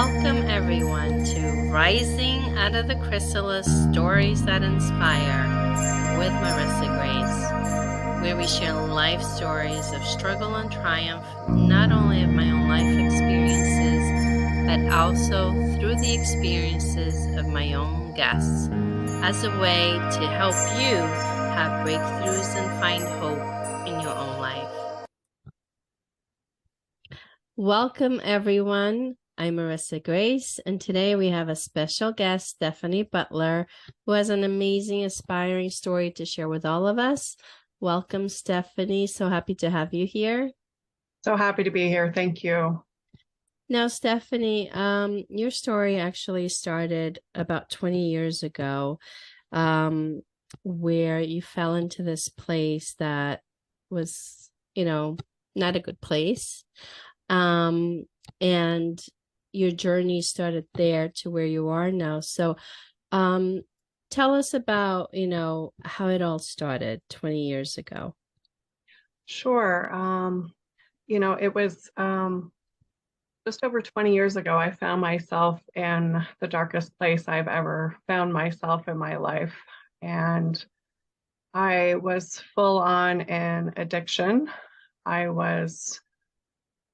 Welcome everyone to Rising Out of the Chrysalis Stories That Inspire with Marissa Grace, where we share life stories of struggle and triumph, not only of my own life experiences, but also through the experiences of my own guests, as a way to help you have breakthroughs and find hope in your own life. Welcome everyone. I'm Marissa Grace, and today we have a special guest, Stephanie Butler, who has an amazing, inspiring story to share with all of us. Welcome, Stephanie. So happy to have you here. So happy to be here. Thank you. Now, Stephanie, your story actually started about 20 years ago, where you fell into this place that was, not a good place. And your journey started there to where you are now. So tell us about, how it all started 20 years ago. Sure. It was just over 20 years ago, I found myself in the darkest place I've ever found myself in my life. And I was full on in addiction. I was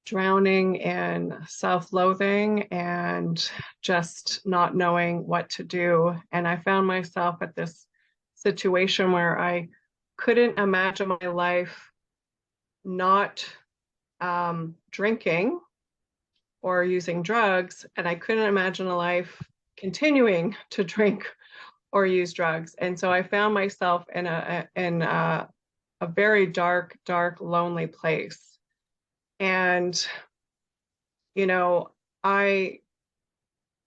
drowning in self-loathing and just not knowing what to do. And I found myself at this situation where I couldn't imagine my life not drinking or using drugs, and I couldn't imagine a life continuing to drink or use drugs. And so I found myself in a very dark, lonely place. And, I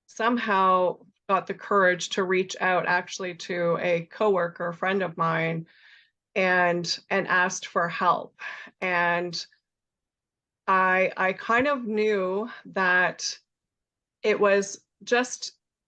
somehow got the courage to reach out actually to a coworker, a friend of mine, and asked for help. And I kind of knew that it was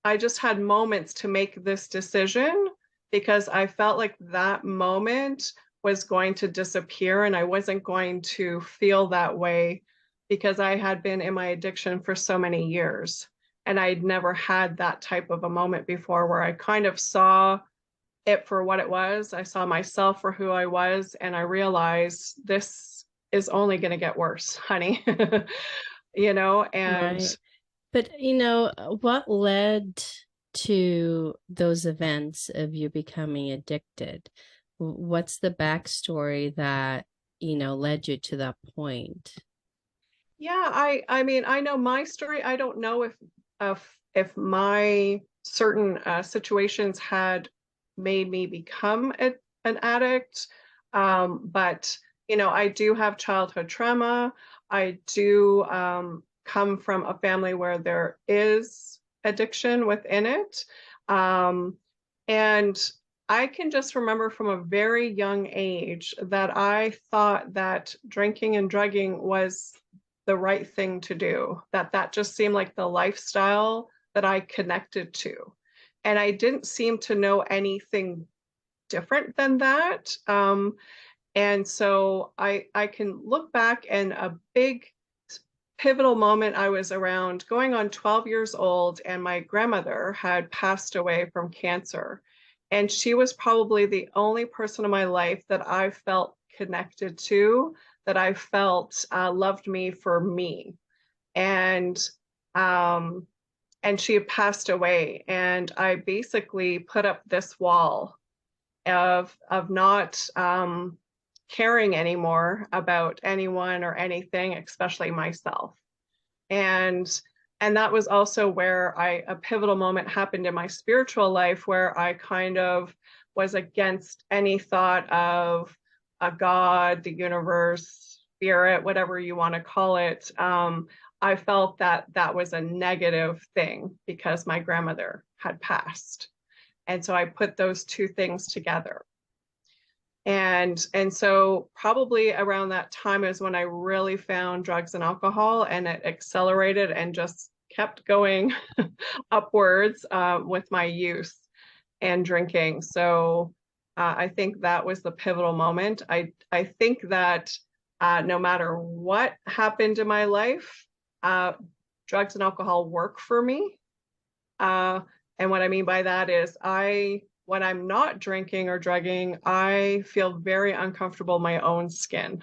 I just had moments to make this decision, because I felt like that moment was going to disappear and I wasn't going to feel that way, because I had been in my addiction for so many years and I'd never had that type of a moment before, where I kind of saw it for what it was. I saw myself for who I was, and I realized this is only going to get worse, honey. And Right. But, what led to those events of you becoming addicted? What's the backstory that, led you to that point? yeah, I mean, I know my story. I don't know if my certain situations had made me become an addict. But I do have childhood trauma. I do come from a family where there is addiction within it. And I can just remember from a very young age that I thought that drinking and drugging was the right thing to do, that just seemed like the lifestyle that I connected to. And I didn't seem to know anything different than that. And so I can look back, and a big pivotal moment, I was around going on 12 years old, and my grandmother had passed away from cancer. And she was probably the only person in my life that I felt connected to, that I felt loved me for me. And um, and she had passed away, and I basically put up this wall of not caring anymore about anyone or anything, especially myself. And that was also where a pivotal moment happened in my spiritual life, where I kind of was against any thought of a God, the universe, spirit, whatever you want to call it. I felt that that was a negative thing because my grandmother had passed. And so I put those two things together. And so probably around that time is when I really found drugs and alcohol, and it accelerated and just kept going upwards with my use and drinking. So I think that was the pivotal moment. I think that no matter what happened in my life, drugs and alcohol work for me. Uh, and what I mean by that is when I'm not drinking or drugging, I feel very uncomfortable in my own skin.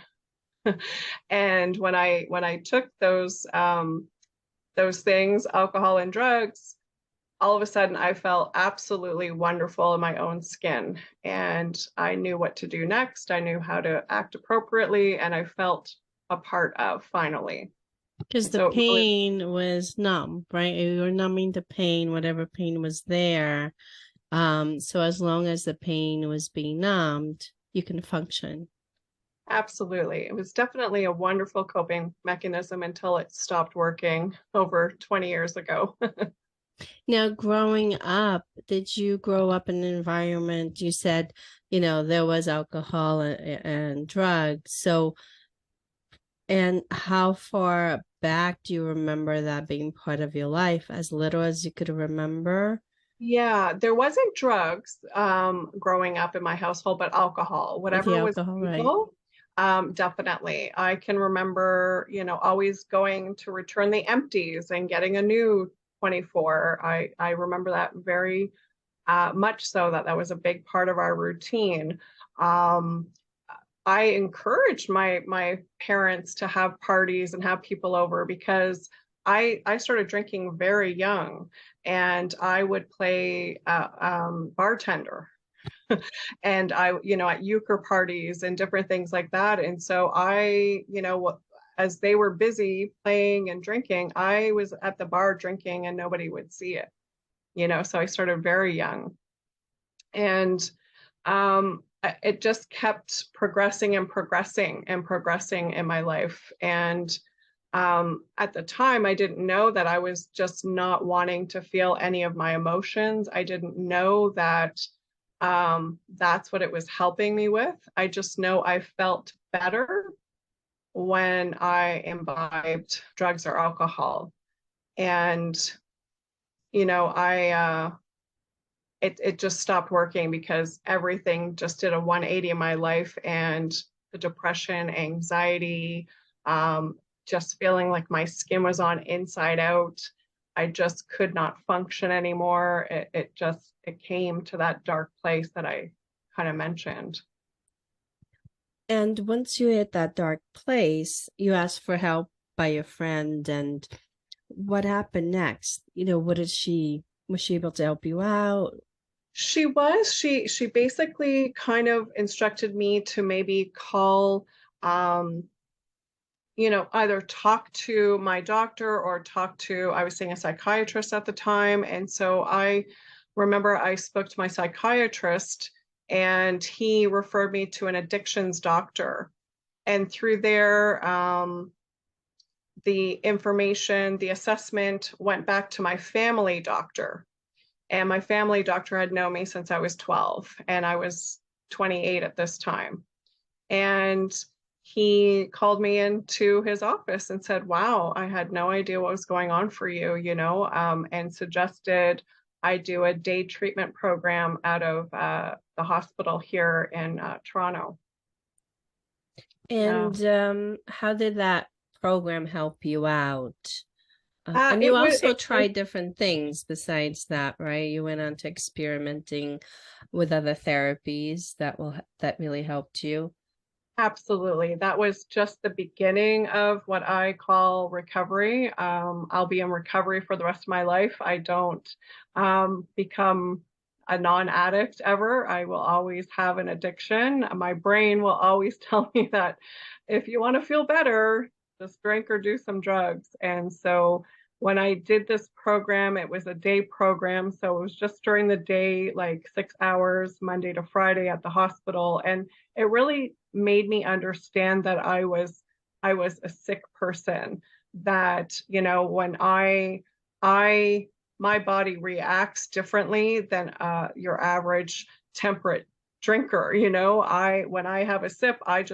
And when I took those things, alcohol and drugs, all of a sudden I felt absolutely wonderful in my own skin. And I knew what to do next. I knew how to act appropriately, and I felt a part of finally. Because And the so it really, pain was numb, right? You were numbing the pain, whatever pain was there. So as long as the pain was being numbed, you can function. absolutely. It was definitely a wonderful coping mechanism until it stopped working over 20 years ago. Now, growing up, did you grow up in an environment, you said, there was alcohol and drugs. So, and how far back do you remember that being part of your life? As little as you could remember? Yeah, there wasn't drugs growing up in my household, but alcohol, The whatever was alcohol, right? legal, definitely. I can remember, always going to return the empties and getting a new 24. I remember that very much so that that was a big part of our routine. Um, I encouraged my parents to have parties and have people over because I started drinking very young, and I would play bartender, and at euchre parties and different things like that. And so as they were busy playing and drinking, I was at the bar drinking and nobody would see it. So I started very young, and it just kept progressing and progressing and progressing in my life. And at the time, I didn't know that I was just not wanting to feel any of my emotions. I didn't know that that's what it was helping me with. I just know I felt better when I imbibed drugs or alcohol. And, it just stopped working because everything just did a 180 in my life, and the depression, anxiety, just feeling like my skin was on inside out. I just could not function anymore. It came to that dark place that I kind of mentioned. And once you hit that dark place, you asked for help by your friend. And what happened next? Was she able to help you out? She basically kind of instructed me to maybe call um either talk to my doctor or talk to, I was seeing a psychiatrist at the time. And so I remember I spoke to my psychiatrist, and he referred me to an addictions doctor. And through there, the information, the assessment went back to my family doctor. And my family doctor had known me since I was 12, and I was 28 at this time. And he called me into his office and said, "Wow, I had no idea what was going on for you, and suggested I do a day treatment program out of the hospital here in Toronto." Yeah. And how did that program help you out? And you It was also tried different things besides that, right? You went on to experimenting with other therapies that really helped you. Absolutely. That was just the beginning of what I call recovery. I'll be in recovery for the rest of my life. I don't become a non-addict ever. I will always have an addiction. My brain will always tell me that if you want to feel better, just drink or do some drugs. And so when I did this program, it was a day program. So it was just during the day, like 6 hours, Monday to Friday at the hospital. And it really made me understand that I was a sick person, that when I my body reacts differently than your average temperate drinker. I when I have a sip, I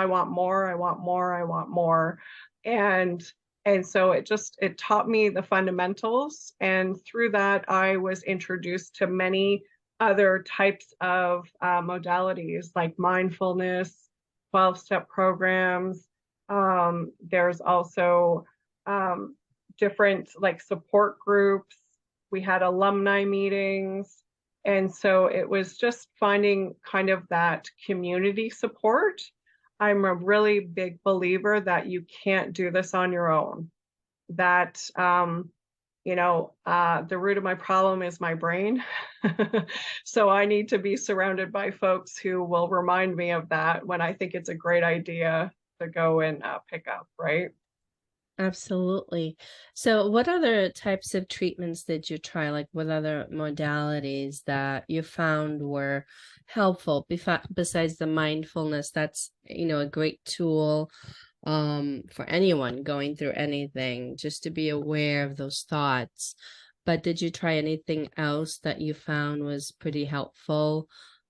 want more, I want more, I want more. And and so it taught me the fundamentals, and through that I was introduced to many other types of modalities like mindfulness, 12-step programs. There's also different like support groups. We had alumni meetings. And so it was just finding kind of that community support. I'm a really big believer that you can't do this on your own. That the root of my problem is my brain. So I need to be surrounded by folks who will remind me of that when I think it's a great idea to go and pick up, right? Absolutely. So, what other types of treatments did you try? Like, what other modalities that you found were helpful besides the mindfulness? That's, a great tool for anyone going through anything, just to be aware of those thoughts. But did you try anything else that you found was pretty helpful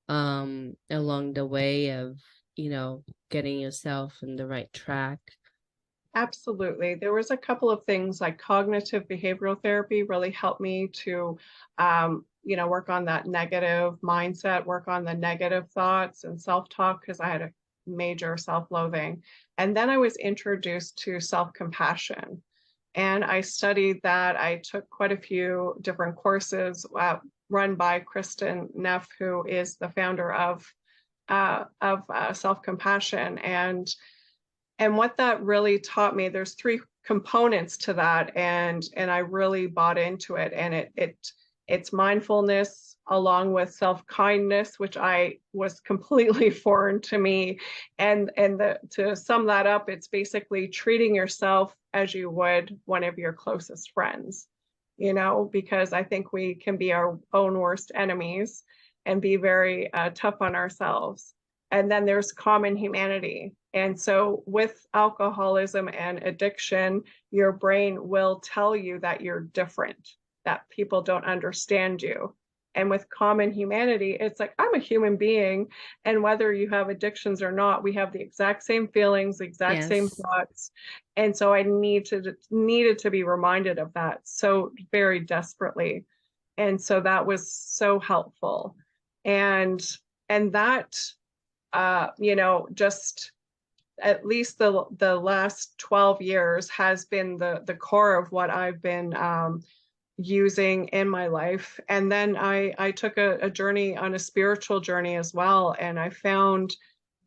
along the way of, getting yourself in the right track? Absolutely. There was a couple of things like cognitive behavioral therapy really helped me to, work on that negative mindset, work on the negative thoughts and self-talk because I had a major self-loathing. And then I was introduced to self-compassion. And I studied that. I took quite a few different courses run by Kristen Neff, who is the founder of self-compassion. And what that really taught me, there's three components to that, and I really bought into it. And it's mindfulness along with self-kindness, which I was completely foreign to me. And to sum that up, it's basically treating yourself as you would one of your closest friends, because I think we can be our own worst enemies and be very tough on ourselves. And then there's common humanity. And so with alcoholism and addiction, your brain will tell you that you're different, that people don't understand you. And with common humanity, it's like, I'm a human being. And whether you have addictions or not, we have the exact same feelings, the exact same Yes. thoughts. And so I needed to be reminded of that so very desperately. And so that was so helpful. And that just at least the last 12 years has been the core of what I've been using in my life. And then I took a journey on a spiritual journey as well. And I found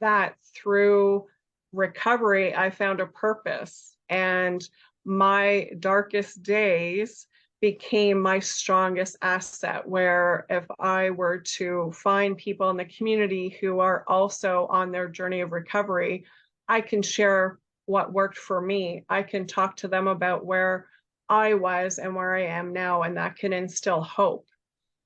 that through recovery, I found a purpose. And my darkest days became my strongest asset, where if I were to find people in the community who are also on their journey of recovery, I can share what worked for me. I can talk to them about where I was and where I am now, and that can instill hope.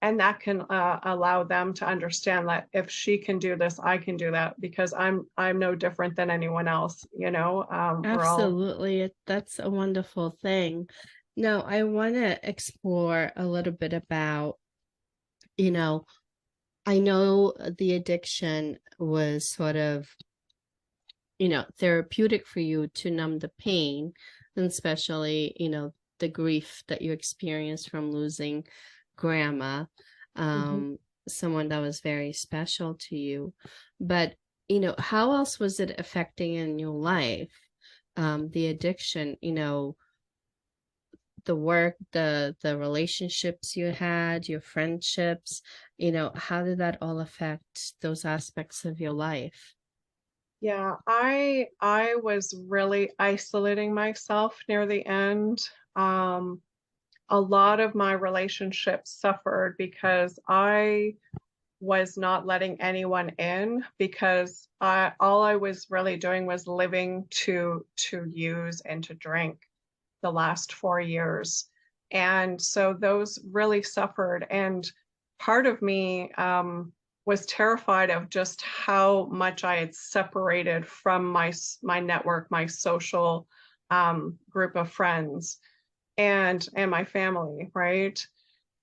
And that can allow them to understand that if she can do this, I can do that, because I'm no different than anyone else. We're all. Absolutely. That's a wonderful thing. Now, I want to explore a little bit about, you know, I know the addiction was sort of, therapeutic for you to numb the pain, and especially, the grief that you experienced from losing grandma, Mhm. someone that was very special to you. But, how else was it affecting in your life? The addiction, the work, the relationships you had, your friendships, how did that all affect those aspects of your life? Yeah, I was really isolating myself near the end. A lot of my relationships suffered because I was not letting anyone in, because all I was really doing was living to use and to drink the last 4 years. And so those really suffered. And part of me was terrified of just how much I had separated from my network, my social group of friends, and my family, right?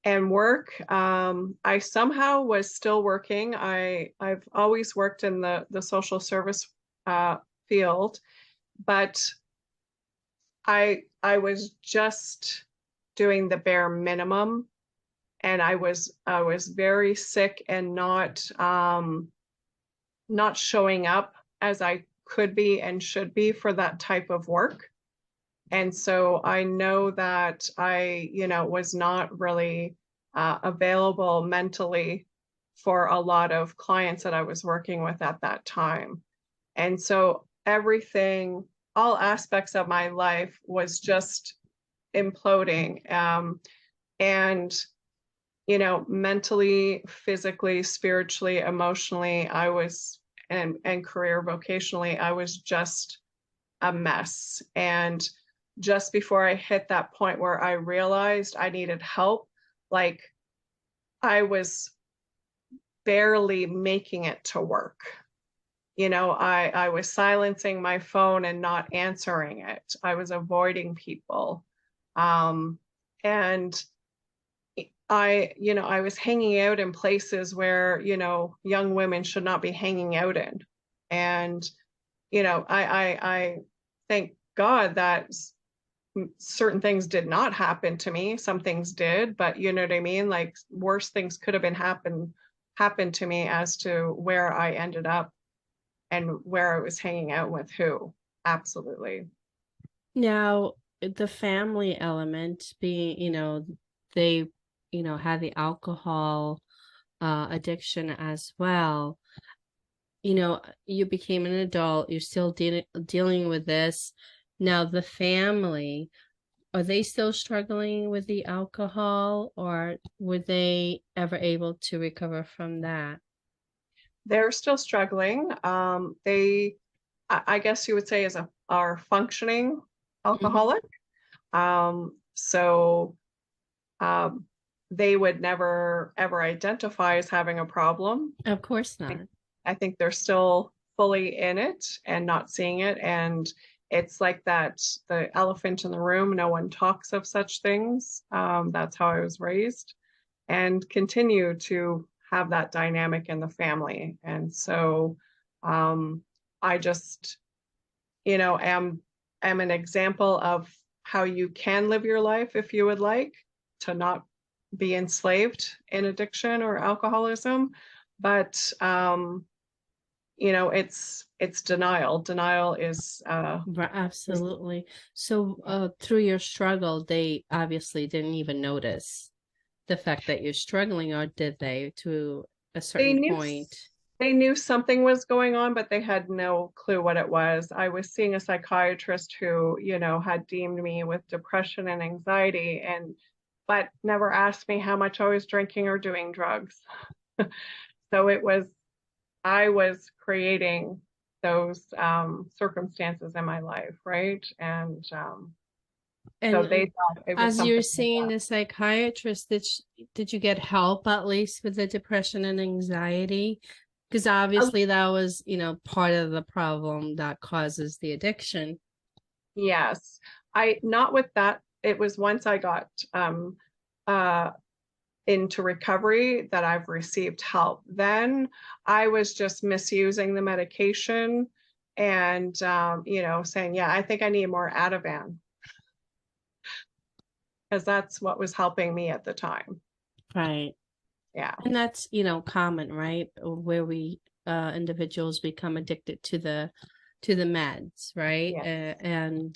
And work. I somehow was still working. I've always worked in the social service field, but I was just doing the bare minimum, and I was very sick and not showing up as I could be and should be for that type of work. And so I know that I, was not really available mentally for a lot of clients that I was working with at that time. And so everything, all aspects of my life was just imploding. And, mentally, physically, spiritually, emotionally, and career vocationally, I was just a mess. And just before I hit that point where I realized I needed help, like I was barely making it to work. I was silencing my phone and not answering it. I was avoiding people. Um, and I was hanging out in places where, young women should not be hanging out in. And, I thank God that certain things did not happen to me. Some things did, but you know what I mean? Like worse things could have been happened to me as to where I ended up and where I was hanging out with who. Absolutely. Now, the family element being, they, had the alcohol addiction as well. You became an adult, you're still dealing with this. Now, the family, are they still struggling with the alcohol, or were they ever able to recover from that? They're still struggling. I guess you would say, are functioning Mhm. alcoholic. So um, they would never ever identify as having a problem. Of course I, not. I think they're still fully in it and not seeing it. And it's like that, the elephant in the room, no one talks of such things. That's how I was raised and continue to have that dynamic in the family. And so um, I just, am an example of how you can live your life if you would like to not be enslaved in addiction or alcoholism. But it's denial. Denial is Absolutely. So, through your struggle, they obviously didn't even notice the fact that you're struggling, or did they, to a they certain knew point? they knew something was going on, but they had no clue what it was. I was seeing a psychiatrist who, had deemed me with depression and anxiety, and but never asked me how much I was drinking or doing drugs. So I was creating those circumstances in my life, right? And so And they thought it was as you're something like seeing that. the psychiatrist, did you get help at least with the depression and anxiety? Because Oh, obviously that was, part of the problem that causes the addiction. yes, I not with that. It was once I got uh, into recovery that I've received help. Then I was just misusing the medication and, saying, yeah, I think I need more Ativan because that's what was helping me at the time. Right. Yeah. And that's, common, right? Where we individuals become addicted to the meds, right? Yeah. And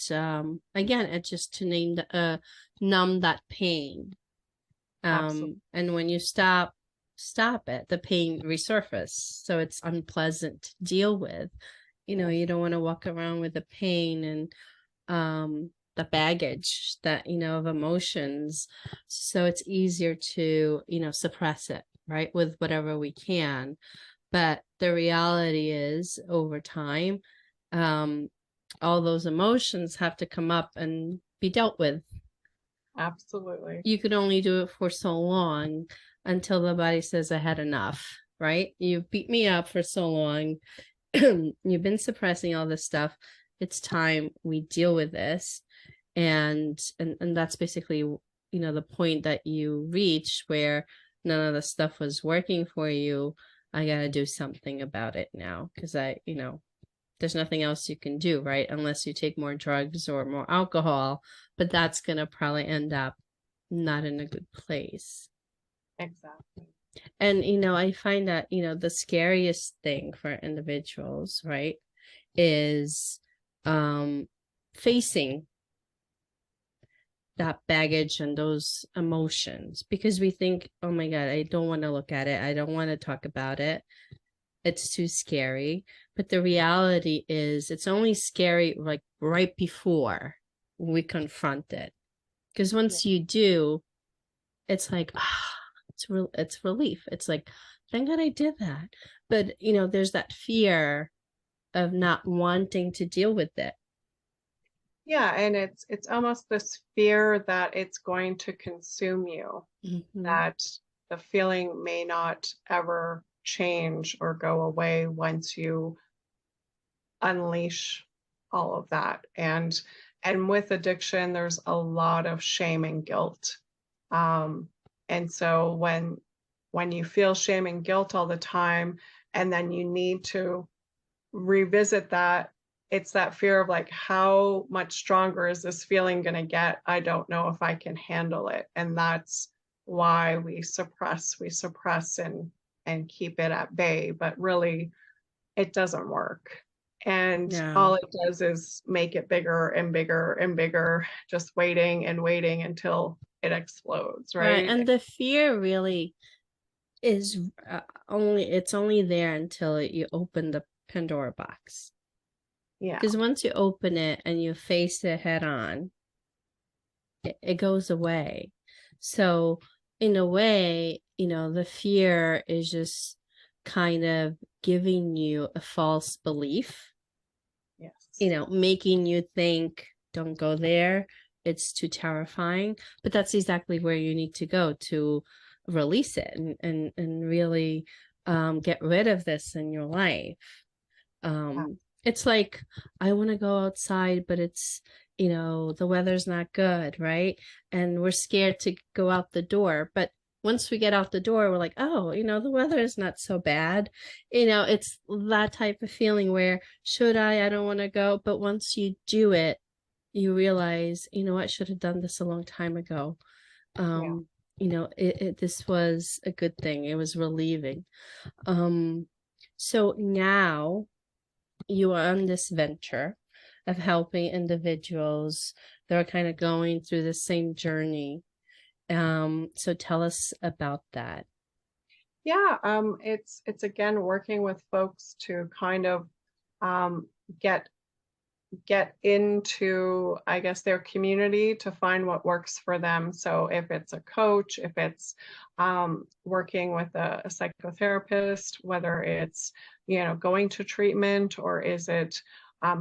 again, it's just to numb that pain. Absolutely. And when you stop it, the pain resurfaces. So it's unpleasant to deal with. Yes. You don't want to walk around with the pain and the baggage that, of emotions. So it's easier to, suppress it, right? With whatever we can. But the reality is, over time, um, all those emotions have to come up and be dealt with. Absolutely. You could only do it for so long until the body says, I had enough, right? You beat me up for so long. You've been suppressing all this stuff. It's time we deal with this. And that's basically, the point that you reach where none of the stuff was working for you. I got to do something about it now, because there's nothing else you can do, right? Unless you take more drugs or more alcohol, but that's going to probably end up not in a good place. Exactly. And, I find that, the scariest thing for individuals, right, is um, facing that baggage and those emotions because we think, oh my God, I don't want to look at it. I don't want to talk about it. It's too scary. But the reality is it's only scary like right before we confront it. Because Yeah. once you do, it's like, it's relief. It's like, thank God I did that. But there's that fear of not wanting to deal with it. Yeah, and it's almost this fear that it's going to consume you, Mm-hmm. that the feeling may not ever change or go away once you unleash all of that. And with addiction, there's a lot of shame and guilt. Um, and so when you feel shame and guilt all the time, and then you need to revisit that, it's that fear of like, how much stronger is this feeling going to get? I don't know if I can handle it. And that's why we suppress and keep it at bay, but really it doesn't work. And all No. it does is make it bigger and bigger and bigger, just waiting and waiting until it explodes, Right. right? And the fear really is it's only there until you open the Pandora box. Yeah. Because once you open it and you face it head on, it goes away. So, in a way, the fear is just kind of giving you a false belief, Yes. making you think, don't go there. It's too terrifying. But that's exactly where you need to go to release it and really get rid of this in your life. Yeah. It's like I want to go outside, but it's the weather's not good, right? And we're scared to go out the door. But once we get out the door, we're like, oh, the weather is not so bad. It's that type of feeling where should I don't want to go. But once you do it, you realize, I should have done this a long time ago. Yeah. Um, this was a good thing. It was relieving. Um, so now you are on this venture of helping individuals that are kind of going through the same journey. So tell us about that. Yeah, it's again working with folks to kind of um, get get into, I guess, their community to find what works for them. So if it's a coach, if it's working with a psychotherapist, whether it's, going to treatment, or is it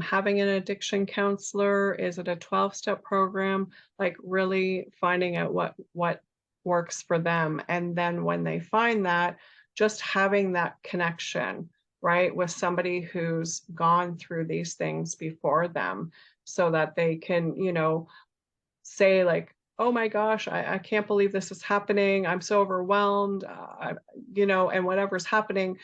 having an addiction counselor, is it a 12-step program, like really finding out what works for them. And then when they find that, just having that connection, right, with somebody who's gone through these things before them, so that they can, say like, oh my gosh, I can't believe this is happening. I'm so overwhelmed, and whatever's happening,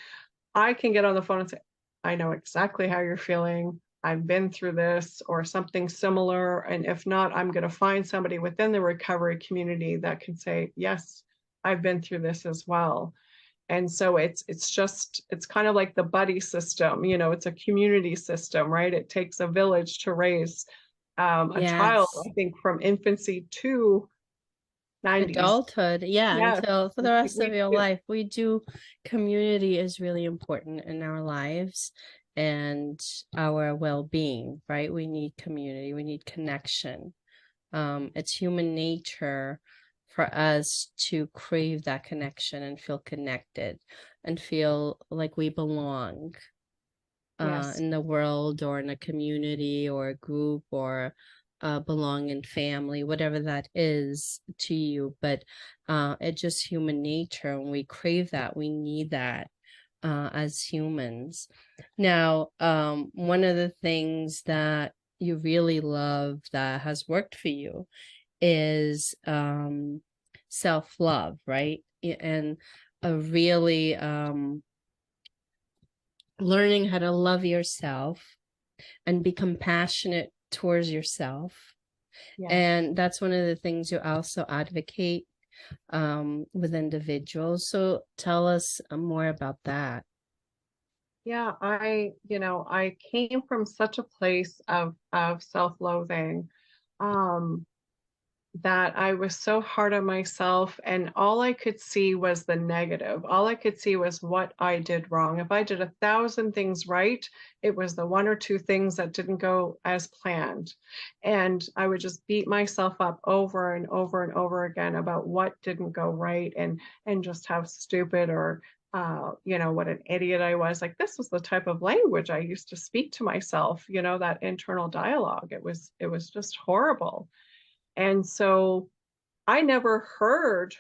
I can get on the phone and say, I know exactly how you're feeling. I've been through this or something similar. And if not, I'm going to find somebody within the recovery community that can say, yes, I've been through this as well. And so it's kind of like the buddy system, it's a community system, right? It takes a village to raise a child, Yes. I think from infancy to 90s. Adulthood, yeah, Yes, until for the rest of we your do. life. We do Community is really important in our lives and our well-being, right? We need community, we need connection. It's human nature for us to crave that connection and feel connected and feel like we belong Yes. in the world or in a community or a group or belong in family, whatever that is to you. But it's just human nature, and we crave that. We need that as humans. Now, one of the things that you really love that has worked for you is self-love, right? And a really learning how to love yourself and be compassionate towards yourself. Yes. And that's one of the things you also advocate with individuals. So tell us more about that. Yeah, I came from such a place of self-loathing, um, that I was so hard on myself, and all I could see was the negative. All I could see was what I did wrong. If I did 1,000 things right, it was the one or two things that didn't go as planned. And I would just beat myself up over and over and over again about what didn't go right, and just how stupid or what an idiot I was. Like, this was the type of language I used to speak to myself, that internal dialogue. It was just horrible. And so I never heard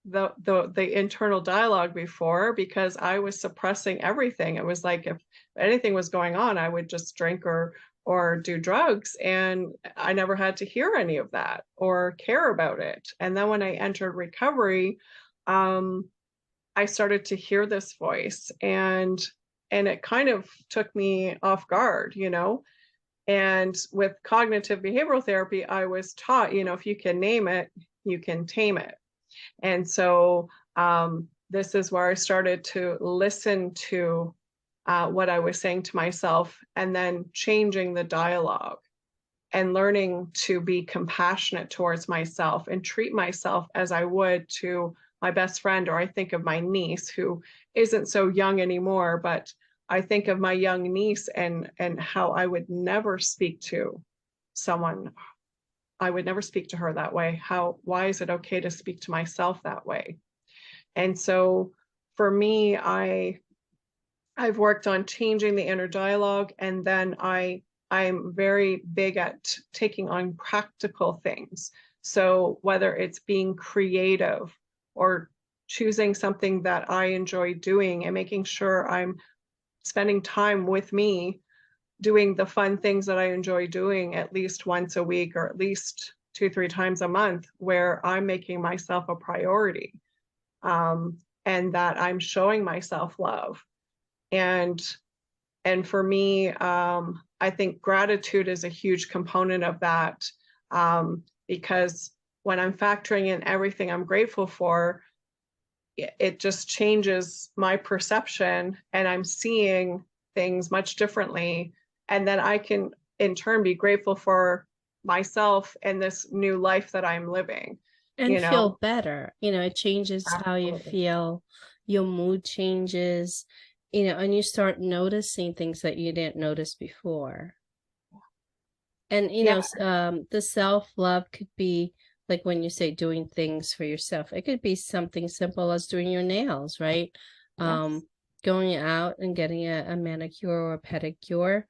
the internal dialogue before, because I was suppressing everything. It was like, if anything was going on, I would just drink or do drugs, and I never had to hear any of that or care about it. And then when I entered recovery, um, I started to hear this voice, and it kind of took me off guard, and with cognitive behavioral therapy, I was taught, if you can name it, you can tame it. And so this is where I started to listen to what I was saying to myself, and then changing the dialogue and learning to be compassionate towards myself and treat myself as I would to my best friend. Or I think of my niece, who isn't so young anymore, but I think of my young niece, and how I would never speak to someone. I would never speak to her that way. Why is it okay to speak to myself that way? And so for me, I've worked on changing the inner dialogue, and then I'm very big at taking on practical things. So whether it's being creative or choosing something that I enjoy doing, and making sure I'm spending time with me doing the fun things that I enjoy doing at least once a week, or at least 2, 3 times a month, where I'm making myself a priority, and that I'm showing myself love. And for me, I think gratitude is a huge component of that, because when I'm factoring in everything I'm grateful for, it just changes my perception, and I'm seeing things much differently. And then I can, in turn, be grateful for myself and this new life that I'm living, And you feel know? better. It changes how you Absolutely. feel, your mood changes, and you start noticing things that you didn't notice before. And Yeah. the self-love could be like, when you say doing things for yourself, it could be something simple as doing your nails, right? Yes. Going out and getting a manicure or a pedicure,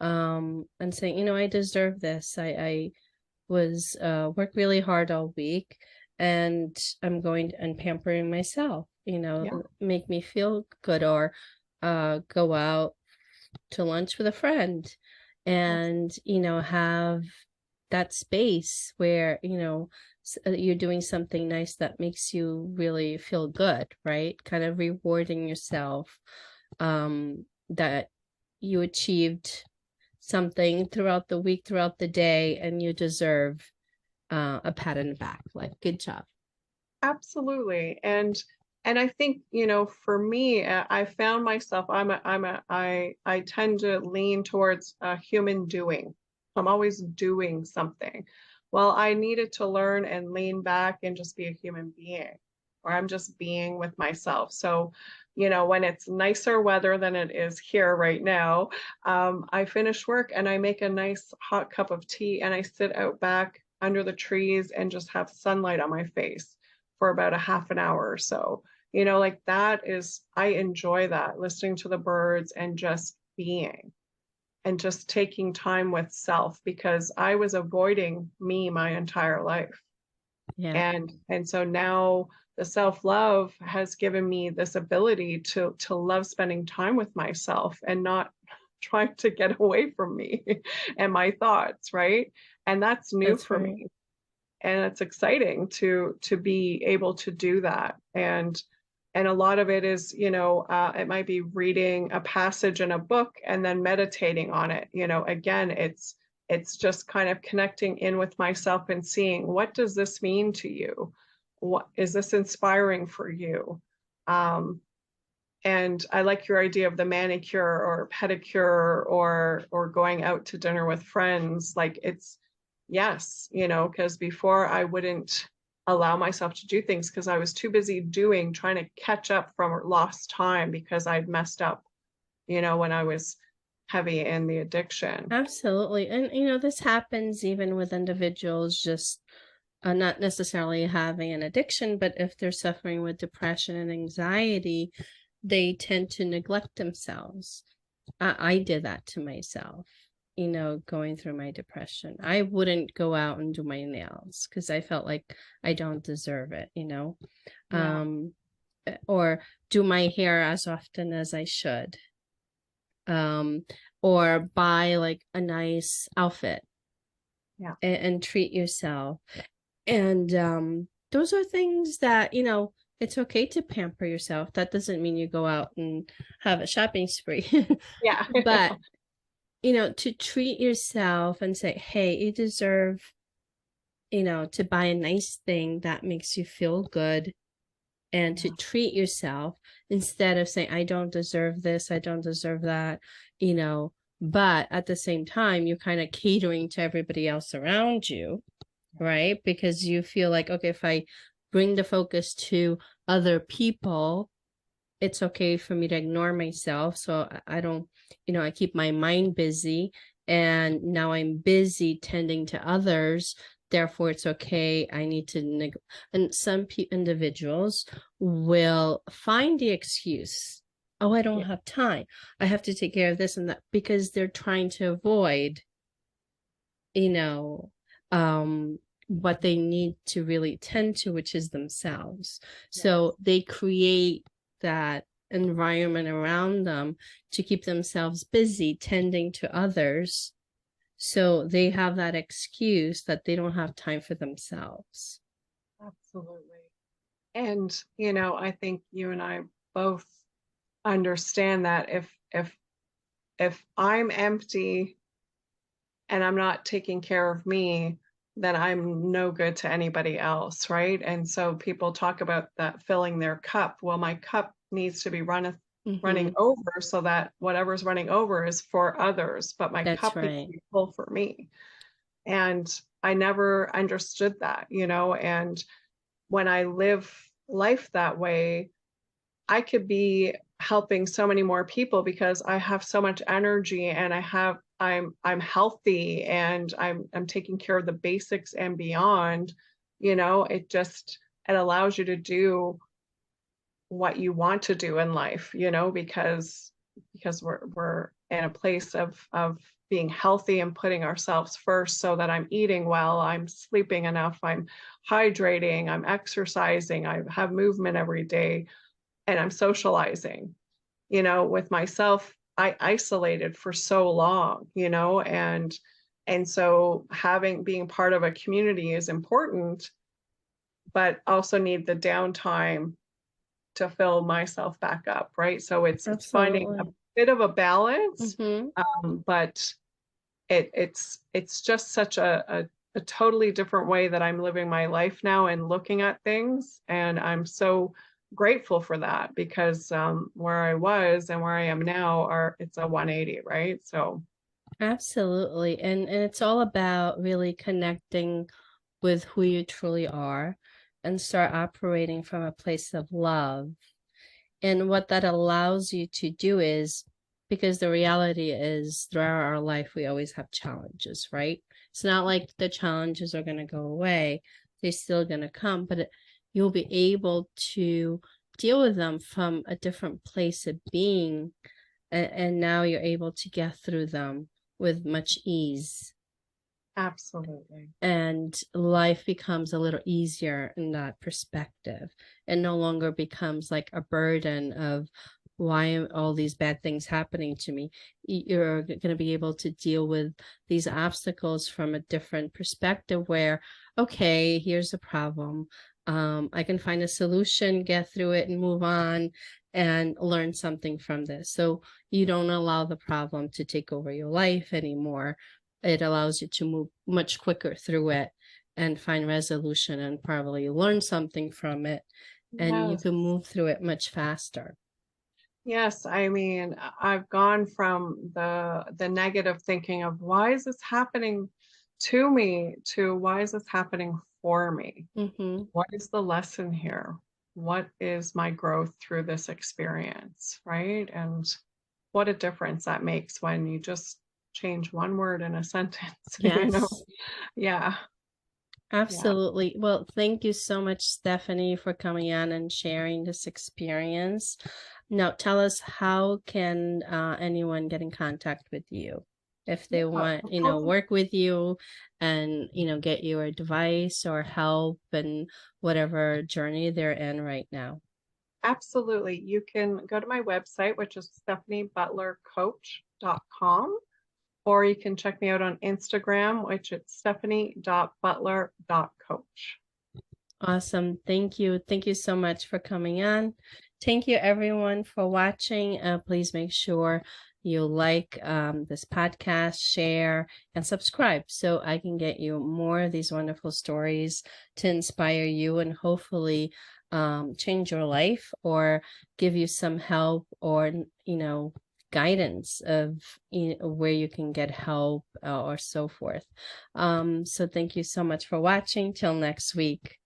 and saying, I deserve this. I was work really hard all week, and I'm going and pampering myself, Yeah. make me feel good. Or go out to lunch with a friend, Yes. and have that space where you're doing something nice that makes you really feel good, right? Kind of rewarding yourself, that you achieved something throughout the week, throughout the day, and you deserve a pat on the back, like, good job. Absolutely. And I think, for me, I found myself, I tend to lean towards human doing. I'm always doing something. Well, I needed to learn and lean back and just be a human being, or I'm just being with myself. So, when it's nicer weather than it is here right now, I finish work and I make a nice hot cup of tea, and I sit out back under the trees and just have sunlight on my face for about a half an hour or so. Like, I enjoy that, listening to the birds and just being, and just taking time with self, because I was avoiding me my entire life. Yeah. And so now the self-love has given me this ability to love spending time with myself, and not trying to get away from me and my thoughts, right? And that's new That's for right. me, and it's exciting to be able to do that. And a lot of it is, it might be reading a passage in a book and then meditating on it. Again, it's just kind of connecting in with myself and seeing, what does this mean to you? What is this inspiring for you? um, and I like your idea of the manicure or pedicure, or going out to dinner with friends. Like, yes, because before I wouldn't allow myself to do things because I was too busy trying to catch up from lost time because I'd messed up, when I was heavy in the addiction. Absolutely. And, this happens even with individuals just not necessarily having an addiction, but if they're suffering with depression and anxiety, they tend to neglect themselves. I did that to myself, going through my depression. I wouldn't go out and do my nails because I felt like I don't deserve it. Yeah. Um, or do my hair as often as I should. Um, or buy like a nice outfit Yeah. and treat yourself. And those are things that, it's okay to pamper yourself. That doesn't mean you go out and have a shopping spree. Yeah. But, to treat yourself and say, hey, you deserve, to buy a nice thing that makes you feel good, and to treat yourself instead of saying, I don't deserve this, I don't deserve that, but at the same time, you're kind of catering to everybody else around you, right? Because you feel like, okay, if I bring the focus to other people, it's okay for me to ignore myself. So I don't, I keep my mind busy, and now I'm busy tending to others. Therefore, it's okay. I need to, and some individuals will find the excuse. Oh, I don't Yeah. have time. I have to take care of this and that, because they're trying to avoid, you know, what they need to really tend to, which is themselves. So they create that environment around them to keep themselves busy tending to others. So they have that excuse that they don't have time for themselves. Absolutely. And, I think you and I both understand that if I'm empty and I'm not taking care of me, then I'm no good to anybody else, right? And so people talk about that filling their cup. Well, my cup needs to be running Mm-hmm. over so that whatever's running over is for others, but my That's cup needs right. to be full for me. And I never understood that, and when I live life that way, I could be helping so many more people because I have so much energy and I'm healthy and I'm taking care of the basics and beyond. It allows you to do what you want to do in life, because we're in a place of being healthy and putting ourselves first so that I'm eating well, I'm sleeping enough, I'm hydrating, I'm exercising, I have movement every day, and I'm socializing. With myself, I isolated for so long, and so being part of a community is important, but also need the downtime to fill myself back up, right? So it's finding a Absolutely. bit of a balance, Mm-hmm. but it's just such a totally different way that I'm living my life now and looking at things, and I'm so grateful for that because where I was and where I am now it's a 180, right? So Absolutely. And it's all about really connecting with who you truly are and start operating from a place of love. And what that allows you to do is, because the reality is throughout our life, we always have challenges, right? It's not like the challenges are going to go away. They're still going to come, but you'll be able to deal with them from a different place of being. And now you're able to get through them with much ease, absolutely. and life becomes a little easier in that perspective, and no longer becomes like a burden of why are all these bad things happening to me. You're going to be able to deal with these obstacles from a different perspective where, okay, here's a problem, I can find a solution, get through it, and move on and learn something from this. So you don't allow the problem to take over your life anymore. It allows you to move much quicker through it and find resolution and probably learn something from it, and you Yes. can move through it much faster. Yes, I mean, I've gone from the negative thinking of why is this happening to me to why is this happening for me? Mm-hmm. What is the lesson here? What is my growth through this experience, right? And what a difference that makes when you just change one word in a sentence, you know? Yes. Yeah, yeah. Absolutely. Well, thank you so much, Stephanie, for coming on and sharing this experience. Now, tell us, how can anyone get in contact with you if they Yeah, want, totally. work with you and, get your advice or help and whatever journey they're in right now? Absolutely. You can go to my website, which is stephaniebutlercoach.com, or you can check me out on Instagram, which is stephanie.butler.coach. Awesome. Thank you. Thank you so much for coming on. Thank you, everyone, for watching. Please make sure you like this podcast, share, and subscribe so I can get you more of these wonderful stories to inspire you and hopefully change your life or give you some help or, guidance of where you can get help or so forth. So thank you so much for watching. Till next week.